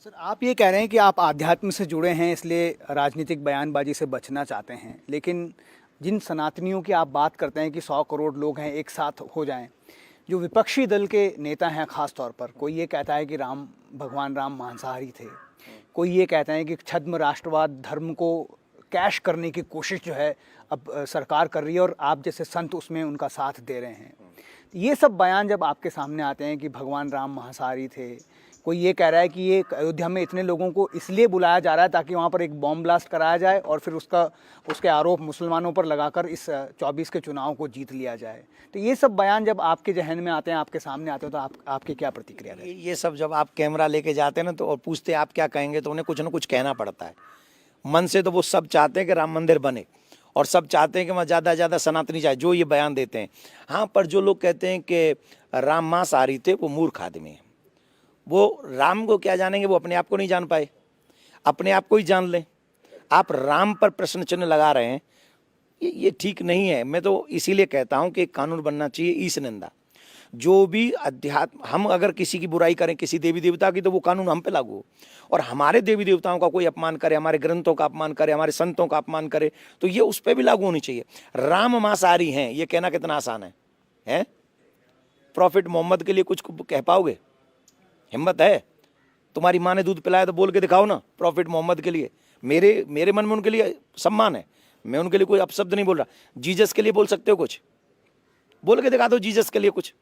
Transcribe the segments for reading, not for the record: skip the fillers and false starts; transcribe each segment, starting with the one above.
Sir, आप ये कह रहे हैं कि आप आध्यात्म से जुड़े हैं इसलिए राजनीतिक बयानबाजी से बचना चाहते हैं, लेकिन जिन सनातनियों की आप बात करते हैं कि 100 करोड़ लोग हैं एक साथ हो जाएं, जो विपक्षी दल के नेता हैं ख़ास तौर पर, कोई ये कहता है कि भगवान राम मांसाहारी थे, कोई ये कहते हैं कि छद्म राष्ट्रवाद धर्म को कैश करने की कोशिश जो है अब सरकार कर रही है और आप जैसे संत उसमें उनका साथ दे रहे हैं। ये सब बयान जब आपके सामने आते हैं कि भगवान राम मांसाहारी थे, कोई ये कह रहा है कि ये अयोध्या में इतने लोगों को इसलिए बुलाया जा रहा है ताकि वहाँ पर एक बॉम्ब ब्लास्ट कराया जाए और फिर उसके आरोप मुसलमानों पर लगाकर इस 24 के चुनाव को जीत लिया जाए, तो ये सब बयान जब आपके जहन में आते हैं, आपके सामने आते हैं, तो आपकी क्या प्रतिक्रिया है? ये सब जब आप कैमरा लेके जाते हैं ना तो और पूछते हैं आप क्या कहेंगे, तो उन्हें कुछ ना कुछ कहना पड़ता है। मन से तो वो सब चाहते हैं कि राम मंदिर बने और सब चाहते हैं कि वहाँ ज़्यादा से ज़्यादा सनातनी जाए, जो ये बयान देते हैं। हाँ, पर जो लोग कहते हैं कि राम मांसाहारी थे, वो मूर्ख आदमी है। वो राम को क्या जानेंगे, वो अपने आप को नहीं जान पाए, अपने आप को ही जान लें। आप राम पर प्रश्न चिन्ह लगा रहे हैं, ये ठीक नहीं है। मैं तो इसीलिए कहता हूं कि कानून बनना चाहिए ईश निंदा। जो भी अध्यात्म, हम अगर किसी की बुराई करें, किसी देवी देवता की, तो वो कानून हम पे लागू हो। और हमारे देवी देवताओं का कोई अपमान करे, हमारे ग्रंथों का अपमान करे, हमारे संतों का अपमान करे, तो ये उस पर भी लागू होनी चाहिए। राम मांसाहारी हैं ये कहना कितना आसान है? प्रॉफिट मोहम्मद के लिए कुछ कह पाओगे? हिम्मत है? तुम्हारी माँ ने दूध पिलाया तो बोल के दिखाओ ना, प्रॉफिट मोहम्मद के लिए। मेरे मन में उनके लिए सम्मान है, मैं उनके लिए कोई अपशब्द नहीं बोल रहा। जीसस के लिए बोल सकते हो कुछ? बोल के दिखा दो जीसस के लिए कुछ।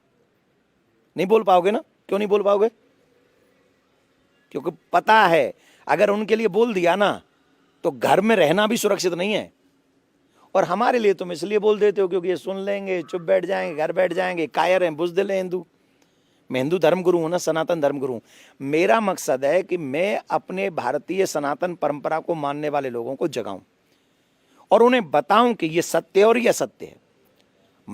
नहीं बोल पाओगे ना? क्यों नहीं बोल पाओगे? क्योंकि पता है अगर उनके लिए बोल दिया ना तो घर में रहना भी सुरक्षित नहीं है। और हमारे लिए तुम इसलिए बोल देते हो क्योंकि ये सुन लेंगे, चुप बैठ जाएंगे, घर बैठ जाएंगे, कायर हैं, बुज़दिल हैं हिंदू। मैं हिंदू धर्म गुरु हूं ना, सनातन धर्म गुरु हूं। मेरा मकसद है कि मैं अपने भारतीय सनातन परंपरा को मानने वाले लोगों को जगाऊं और उन्हें बताऊं कि ये सत्य और ये असत्य है।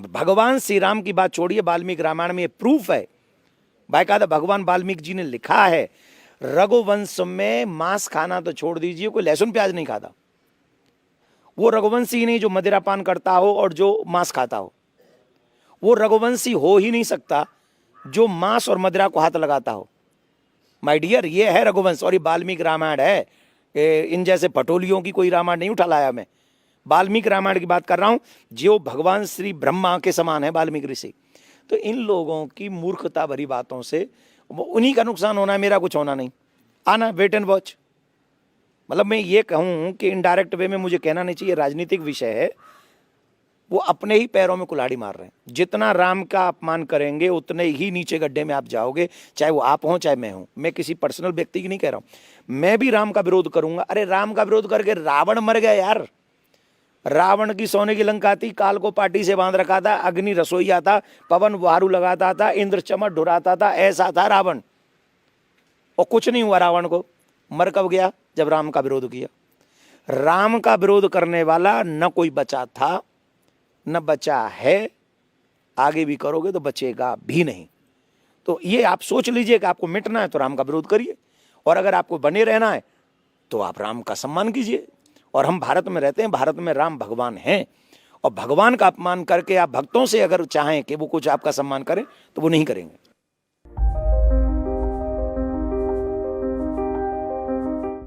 भगवान श्री राम की बात छोड़िए, वाल्मीकि रामायण में ये प्रूफ है, बाकायदा भगवान वाल्मीकि जी ने लिखा है, रघुवंश में मांस खाना तो छोड़ दीजिए, कोई लहसुन प्याज नहीं खाता। वो रघुवंशी ही नहीं जो मदिरा पान करता हो और जो मांस खाता हो। वो रघुवंशी हो ही नहीं सकता जो मांस और मदिरा को हाथ लगाता हो। माय डियर, ये है रघुवंश और ये वाल्मीकि रामायण है। इन जैसे पटोलियों की कोई रामायण नहीं उठा लाया मैं, वाल्मीकि रामायण की बात कर रहा हूं, जो भगवान श्री ब्रह्मा के समान है वाल्मीकि ऋषि। तो इन लोगों की मूर्खता भरी बातों से उन्हीं का नुकसान होना है, मेरा कुछ होना नहीं। आना, वेट एंड वॉच। मतलब मैं ये कहूं कि इनडायरेक्ट वे में मुझे कहना नहीं चाहिए, राजनीतिक विषय है। वो अपने ही पैरों में कुल्हाड़ी मार रहे हैं। जितना राम का अपमान करेंगे उतने ही नीचे गड्ढे में आप जाओगे, चाहे वो आप हों चाहे मैं हूं। मैं किसी पर्सनल व्यक्ति की नहीं कह रहा हूं, मैं भी राम का विरोध करूंगा। अरे राम का विरोध करके रावण मर गया यार। रावण की सोने की लंका थी, काल को पार्टी से बांध रखा था, अग्नि रसोईया था, पवन वारू लगाता था, इंद्र चमक ढुराता था, ऐसा था रावण। और कुछ नहीं हुआ रावण को। मर कब गया? जब राम का विरोध किया। राम का विरोध करने वाला न कोई बचा था न बचा है, आगे भी करोगे तो बचेगा भी नहीं। तो ये आप सोच लीजिए कि आपको मिटना है तो राम का विरोध करिए, और अगर आपको बने रहना है तो आप राम का सम्मान कीजिए। और हम भारत में रहते हैं, भारत में राम भगवान हैं, और भगवान का अपमान करके आप भक्तों से अगर चाहें कि वो कुछ आपका सम्मान करें तो वो नहीं करेंगे।